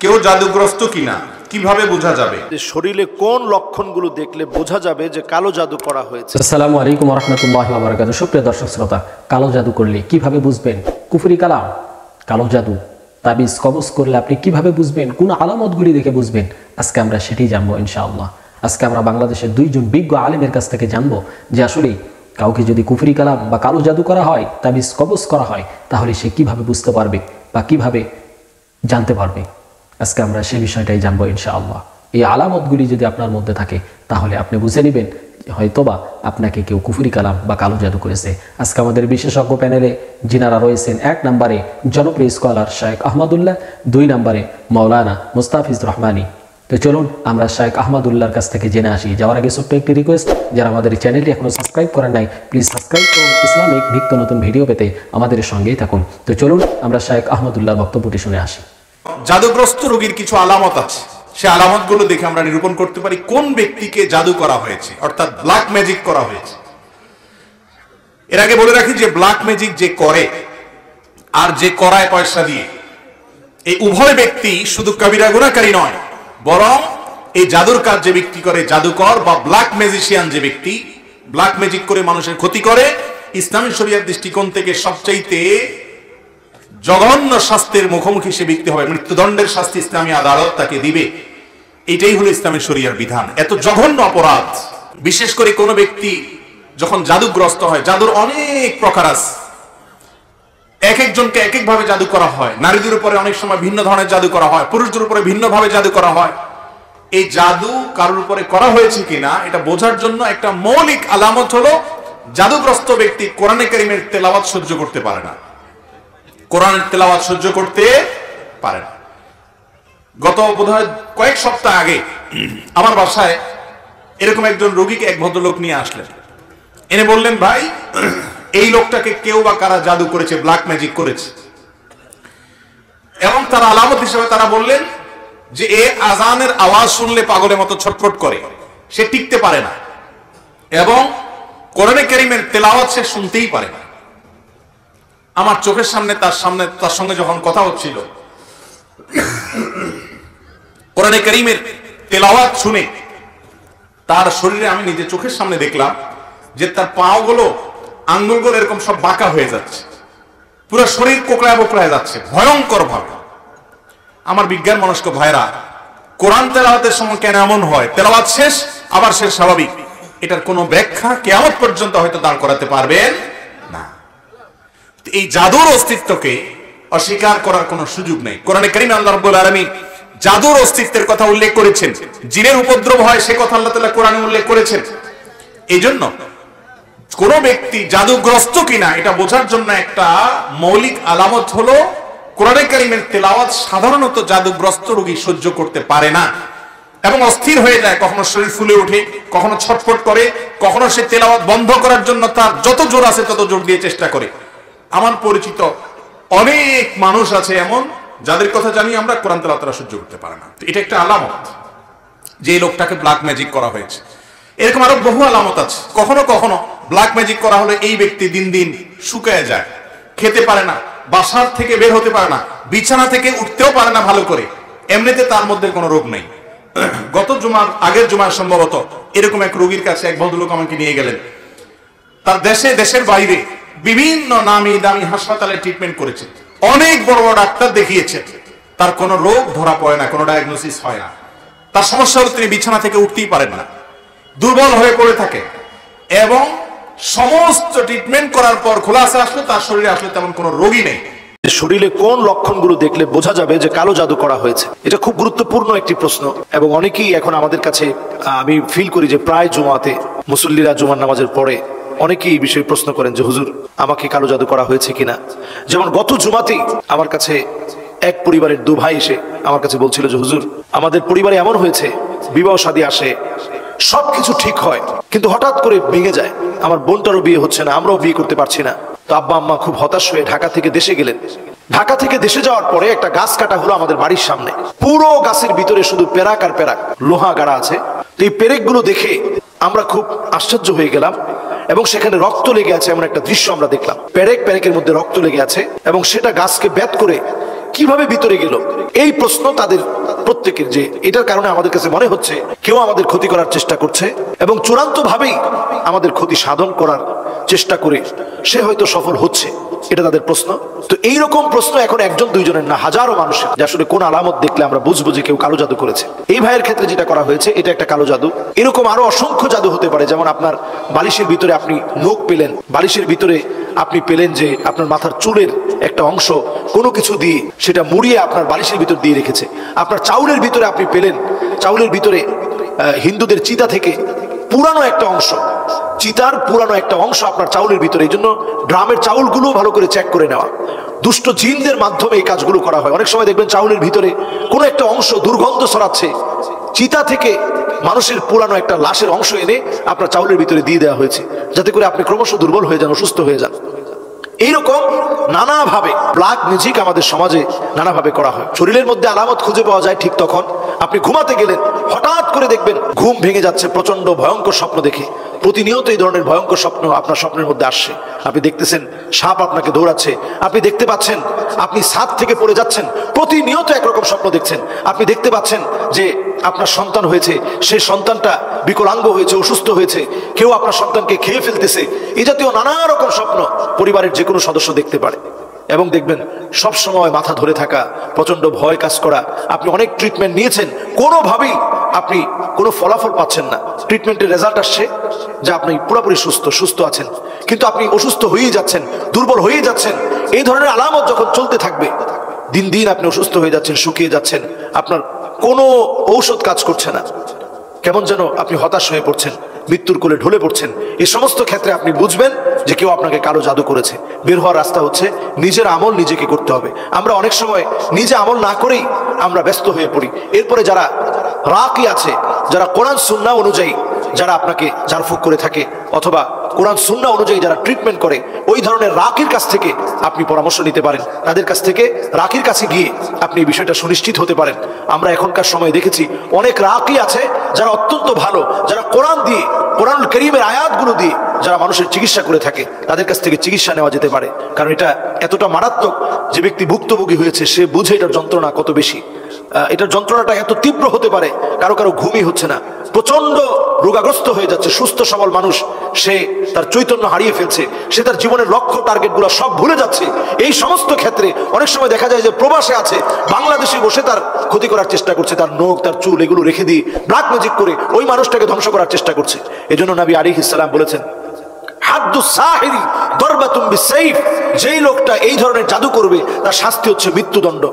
কেউ জাদুগ্রস্ত কিনা কিভাবে বোঝা যাবে? শরীরে কোন লক্ষণগুলো দেখলে বোঝা যাবে যে কালো জাদু করা হয়েছে? আসসালামু আলাইকুম ওয়া রাহমাতুল্লাহি ওয়া বারাকাতুহু। সুপ্রিয় দর্শক শ্রোতা, কালো জাদু করলে কিভাবে বুঝবেন কুফরি কালাম, কালো জাদু, তাবিজ কবজ করলে আপনি কিভাবে বুঝবেন, কোন আলামতগুলি দেখে বুঝবেন, আজকে আমরা সেটাই জানবো ইনশাআল্লাহ। আজকে আমরা বাংলাদেশের দুইজন বিজ্ঞ আলেমের কাছ থেকে জানবো যে আসলে কাউকে যদি কুফরি কালাম বা কালো জাদু করা হয়, তাবিজ কবজ করা হয়, তাহলে সে কিভাবে বুঝতে পারবে বা কিভাবে জানতে পারবে। আজকে আমরা সেই বিষয়টাই জানবো ইনশাআল্লাহ। এই আলামতগুলি যদি আপনার মধ্যে থাকে তাহলে আপনি বুঝে নেবেন হয়তোবা আপনাকে কেউ কুফরি কালাম বা কালো জাদু করেছে। আজকে আমাদের বিশেষজ্ঞ প্যানেলে যিনারা রয়েছেন, 1 নম্বরে জনপ্রিয় স্কলার শেখ আহমদুল্লাহ, 2 নম্বরে মাওলানা মুস্তাফিজ রহমানী। তো চলুন আমরা শেখ আহমদুল্লাহর কাছ থেকে জেনে আসি। যাওয়ার আগে ছোট্ট একটি রিকোয়েস্ট, যারা আমাদের চ্যানেলটি এখনো সাবস্ক্রাইব করেন নাই প্লিজ সাবস্ক্রাইব করুন। ইসলামিক নিত্য নতুন ভিডিও পেতে আমাদের সঙ্গেই থাকুন। তো চলুন আমরা শেখ আহমদুল্লাহর বক্তব্যটি শুনে আসি। জাদুগ্রস্ত রোগীর কিছু আলামত আছে, সে আলামতগুলো দেখে আমরা নিরূপণ করতে পারি কোন ব্যক্তিকে জাদু করা হয়েছে, অর্থাৎ ব্ল্যাক ম্যাজিক করা হয়েছে। এর আগে বলে রাখি যে ব্ল্যাক ম্যাজিক যে করে আর যে করায় পয়সা দিয়ে, এই উভয় ব্যক্তি শুধু কবিরা গুনাহকারী নয়, বরং এই জাদুর কাজ যে ব্যক্তি করে, জাদুকর বা ব্ল্যাক ম্যাজিশিয়ান যে ব্যক্তি ব্ল্যাক ম্যাজিক করে মানুষের ক্ষতি করে, ইসলামী শরীয়তের দৃষ্টিকোণ থেকে সবচাইতে জঘন্য শাস্তির মুখোমুখি সে ব্যক্তি হবে। মৃত্যুদণ্ডের শাস্তি ইসলামী আদালত তাকে দিবে। এটাই হলো ইসলামী শরীয়তের বিধান। এত জঘন্য অপরাধ, বিশেষ করে কোন ব্যক্তি যখন জাদুগ্রস্ত হয়, জাদুর অনেক প্রকার আছে, এক একজনকে এক এক ভাবে জাদু করা হয়। নারীদের উপরে অনেক সময় ভিন্ন ধরনের জাদু করা হয়, পুরুষদের উপরে ভিন্ন ভাবে জাদু করা হয়। এই জাদু কারোর উপরে করা হয়েছে কিনা এটা বোঝার জন্য একটা মৌলিক আলামত হলো জাদুগ্রস্ত ব্যক্তি কোরআনে কারীমের তেলাওয়াত সহ্য করতে পারে না, কোরআনের তেলাওয়াত সহ্য করতে পারে না। গত বোধহয় কয়েক সপ্তাহ আগে আমার বাসায় এরকম একজন রোগীকে এক ভদ্রলোক নিয়ে আসলেন, এনে বললেন, ভাই এই লোকটাকে কেউ বা কারা জাদু করেছে, ব্ল্যাক ম্যাজিক করেছে। এবং তার আলামত হিসেবে তারা বললেন যে এ আজানের আওয়াজ শুনলে পাগলের মতো ছটফট করে, সে টিকতে পারে না, এবং কোরআনে কারীমের তেলাওয়াত সে শুনতেই পারে না। আমার চোখের সামনে তার সঙ্গে যখন কথা হচ্ছিল, কোরআনে কারীমের তেলাওয়াত শুনে তার শরীরে আমি নিজে চোখের সামনে দেখলাম যে তার পাগুলো, আঙ্গুলগুলো এরকম সব বাঁকা হয়ে যাচ্ছে, পুরো শরীর কোকড়ায় বোকড়ায় যাচ্ছে ভয়ঙ্কর ভাবে। আমার বিজ্ঞান মনস্ক ভাইরা, কোরআন তেলাওয়াতের সময় কেন এমন হয়, তেলাওয়াত শেষ আবার শেষ স্বাভাবিক, এটার কোনো ব্যাখ্যা কিয়ামত পর্যন্ত হয়তো দাঁড় করাতে পারবেন না। এই জাদুর অস্তিত্বকে অস্বীকার করার কোনো সুযোগ নেই। কোরআনে কারীমে আল্লাহ রাব্বুল আলামিন জাদুর অস্তিত্বের কথা উল্লেখ করেছেন, জিনের উপদ্রব হয় সে কথা আল্লাহ তাআলা কোরআনে উল্লেখ করেছেন। এই জন্য কোন ব্যক্তি জাদুগ্রস্ত কিনা এটা বোঝার জন্য একটা মৌলিক আলামত হলো কোরআনে কারীমের তেলাওয়াত সাধারণত জাদুগ্রস্ত রোগী সহ্য করতে পারে না এবং অস্থির হয়ে যায়, কখনো শরীর ফুলে ওঠে, কখনো ছটফট করে, কখনো সে তেলাওয়াত বন্ধ করার জন্য তার যত জোর আছে তত জোর দিয়ে চেষ্টা করে। আমার পরিচিত অনেক মানুষ আছে এমন, যাদের কথা জানি আমরা, কোরআন তেলাওয়াত তারা সহ্য করতে পারে না। এটা একটা আলামত যে এই লোকটাকে ব্ল্যাক ম্যাজিক করা হয়েছে। এরকম আরো বহু আলামত আছে। কখনো কখনো ব্ল্যাক ম্যাজিক করা হলে এই ব্যক্তি দিন দিন শুকায় যায়, খেতে পারে না, বাসার থেকে বের হতে পারে না, বিছানা থেকে উঠতেও পারে না ভালো করে। এমনিতে তার মধ্যে কোনো রোগ নেই। গত জুমার আগের জুমার সম্ভবত এরকম এক রোগীর কাছে এক ভদ্রলোক আমাকে নিয়ে গেলেন। তার দেশের বাইরে বিভিন্ন নামি দামি হাসপাতালে ট্রিটমেন্ট করেছে, অনেক বড় বড় ডাক্তার দেখিয়েছে, তার কোনো রোগ ধরা পড়ে না, কোনো ডায়াগনোসিস হয় না। তার সমস্যা হলো তিনি বিছানা থেকে উঠতেই পারেন না, দুর্বল হয়ে পড়ে থাকে, এবং সমস্ত ট্রিটমেন্ট করার পর খোলাসা আসলে তার শরীরে আসলে তেমন কোনো রোগই নেই। শরীরে কোন লক্ষণগুলো দেখলে বোঝা যাবে যে কালো জাদু করা হয়েছে? এটা খুব গুরুত্বপূর্ণ একটি প্রশ্ন, এবং অনেকেই এখন আমাদের কাছে, আমি ফিল করি যে প্রায় জুমাতে মুসল্লিরা জুমার নামাজের পরে অনেকেই এই বিষয়ে প্রশ্ন করেন যে হুজুর আমাকে কালো জাদু করা হয়েছে কিনা। যেমন গত জুমাতেই আমার কাছে এক পরিবারের 2 ভাই এসে আমার কাছে বলছিল যে হুজুর আমাদের পরিবারে এমন হয়েছে, বিবাহ শাদী আসে, সবকিছু ঠিক হয়, কিন্তু হঠাৎ করে ভেঙে যায়, আমার বোনটারও বিয়ে হচ্ছে না, আমরাও বিয়ে করতে পারছি না। তো আব্বা আম্মা খুব হতাশ হয়ে ঢাকা থেকে দেশে গেলেন। ঢাকা থেকে দেশে যাওয়ার পরে একটা গাছ কাটা হলো আমাদের বাড়ির সামনে, পুরো গাছের ভিতরে শুধু পেরাক আর পেরাক, লোহা গাড়া আছে। তো এই পেরেকগুলো দেখে আমরা খুব আশ্চর্য হয়ে গেলাম, এবং সেখানে রক্ত লেগে আছে এমন একটা দৃশ্য আমরা দেখলাম। পেরেকের মধ্যে রক্ত লেগে আছে, এবং সেটা গাছকে বেদ করে কিভাবে ভিতরে গেল? এই প্রশ্ন তাদের প্রত্যেকের, যে এটার কারণে আমাদের কাছে মনে হচ্ছে কেউ আমাদের ক্ষতি করার চেষ্টা করছে এবং চূড়ান্ত ভাবেই আমাদের ক্ষতি সাধন করার চেষ্টা করে সে হয়তো সফল হচ্ছে, এটা তাদের প্রশ্ন। তো এইরকম প্রশ্ন এখন একজন দুইজনের না, হাজারো মানুষের, যে আসলে কোন আলামত দেখলে আমরা বুঝবো যে কেউ কালো জাদু করেছে। এই ভাইয়ের ক্ষেত্রে যেটা করা হয়েছে এটা একটা কালো জাদু। এরকম আরো অসংখ্য জাদু হতে পারে, যেমন আপনার বালিশের ভিতরে আপনি নখ পেলেন, বালিশের ভিতরে আপনি পেলেন যে আপনার মাথার চুলের একটা অংশ কোনো কিছু দিয়ে সেটা মুড়িয়ে আপনার বালিশের ভিতর দিয়ে রেখেছে। আপনার চাউলের ভিতরে আপনি পেলেন, চাউলের ভিতরে হিন্দুদের চিতা থেকে পুরানো একটা অংশ, চিতার পুরানো একটা অংশ আপনার চাউলের ভিতরে। এই জন্য ড্রামের চাউলগুলো ভালো করে চেক করে নেওয়া। দুষ্ট জিনদের মাধ্যমে এই কাজগুলো করা হয়। অনেক সময় দেখবেন চাউলের ভিতরে কোনো একটা অংশ দুর্গন্ধ ছড়াচ্ছে, চিতা থেকে মানুষের পুরানো একটা লাশের অংশ এনে আপনার চাউলের ভিতরে দিয়ে দেওয়া হয়েছে, যাতে করে আপনি ক্রমশ দুর্বল হয়ে যান, অসুস্থ হয়ে যান। এইরকম নানাভাবে ব্ল্যাক ম্যাজিক আমাদের সমাজে নানাভাবে করা হয়। শরীরের মধ্যে আলামত খুঁজে পাওয়া যায় ঠিক তখন আপনি ঘুমাতে গেলেন, হঠাৎ করে দেখবেন ঘুম ভেঙে যাচ্ছে প্রচন্ড ভয়ঙ্কর স্বপ্ন দেখে। প্রতিনিয়ত এই ধরনের ভয়ঙ্কর স্বপ্ন আপনার স্বপ্নের মধ্যে আসছে। আপনি দেখতেছেন সাপ আপনাকে দৌড়াচ্ছে, আপনি দেখতে পাচ্ছেন আপনি ছাদ থেকে পড়ে যাচ্ছেন, প্রতিনিয়ত একরকম স্বপ্ন দেখছেন। আপনি দেখতে পাচ্ছেন যে আপনার সন্তান হয়েছে, সেই সন্তানটা বিকলাঙ্গ হয়েছে, অসুস্থ হয়েছে, কেউ আপনার সন্তানকে খেয়ে ফেলতেছে। এই জাতীয় নানা রকম স্বপ্ন পরিবারের যে কোনো সদস্য দেখতে পারে। এবং দেখবেন সব সময় মাথা ধরে থাকা, প্রচন্ড ভয় কাজ করা। আপনি অনেক ট্রিটমেন্ট নিয়েছেন, কোনোভাবেই আপনি কোনো ফলাফল পাচ্ছেন না। ট্রিটমেন্টের রেজাল্ট আসছে যে আপনি পুরোপুরি সুস্থ আছেন, কিন্তু আপনি অসুস্থ হয়েই যাচ্ছেন, দুর্বল হয়েই যাচ্ছেন। এই ধরনের আলামত যখন চলতে থাকবে, দিন দিন আপনি অসুস্থ হয়ে যাচ্ছেন, শুকিয়ে যাচ্ছেন, আপনার কোনো ঔষধ কাজ করছে না, কেমন যেন আপনি হতাশ হয়ে পড়ছেন, মৃত্যুর কোলে ঢলে পড়ছেন। এই সমস্ত ক্ষেত্রে আপনি বুঝবেন যে কেউ আপনাকে কালো জাদু করেছে। বের হওয়ার রাস্তা হচ্ছে নিজের আমল নিজেকে করতে হবে। আমরা অনেক সময় নিজে আমল না করেই আমরা ব্যস্ত হয়ে পড়ি। এরপরে যারা রাকি আছে, যারা কোরআন সুন্নাহ অনুযায়ী যারা আপনাকে ঝাড়ফুঁক করে থাকে, অথবা কোরআন সুন্নাহ অনুযায়ী যারা ট্রিটমেন্ট করে, ওই ধরনের রাকির কাছ থেকে আপনি পরামর্শ নিতে পারেন। তাদের কাছ থেকে, রাকির কাছে গিয়ে আপনি এই বিষয়টা সুনিশ্চিত হতে পারেন। আমরা এখনকার সময় দেখেছি অনেক রাকি আছে যারা অত্যন্ত ভালো, যারা কোরআন দিয়ে, কোরআনুল কারীমের আয়াতগুলো দিয়ে যারা মানুষের চিকিৎসা করে থাকে। তাদের কাছ থেকে চিকিৎসা নেওয়া যেতে পারে, কারণ এটা এতটা মারাত্মক, যে ব্যক্তি ভুক্তভোগী হয়েছে সে বুঝে এটার যন্ত্রণা কত বেশি। এটার যন্ত্রণাটা এত তীব্র হতে পারে, কারো কারো ঘুমই হচ্ছে না, প্রচন্ড রোগাগ্রস্ত হয়ে যাচ্ছে। সুস্থ সবল মানুষ, সে তার চৈতন্য হারিয়ে ফেলছে, সে তার জীবনের লক্ষ্য টার্গেটগুলো সব ভুলে যাচ্ছে। এই সমস্ত ক্ষেত্রে অনেক সময় দেখা যায় যে প্রবাসে আছে, বাংলাদেশে বসে তার ক্ষতি করার চেষ্টা করছে, তার নখ, তার চুল এগুলো রেখে দিয়ে ব্ল্যাক ম্যাজিক করে ওই মানুষটাকে ধ্বংস করার চেষ্টা করছে। এজন্য নবী আলাইহিস সালাম বলেছেন, হাদ্দুস সাহিরি দরবাতুম বিসাইফ, যেই লোকটা এই ধরনের জাদু করবে তার শাস্তি হচ্ছে মৃত্যুদণ্ড।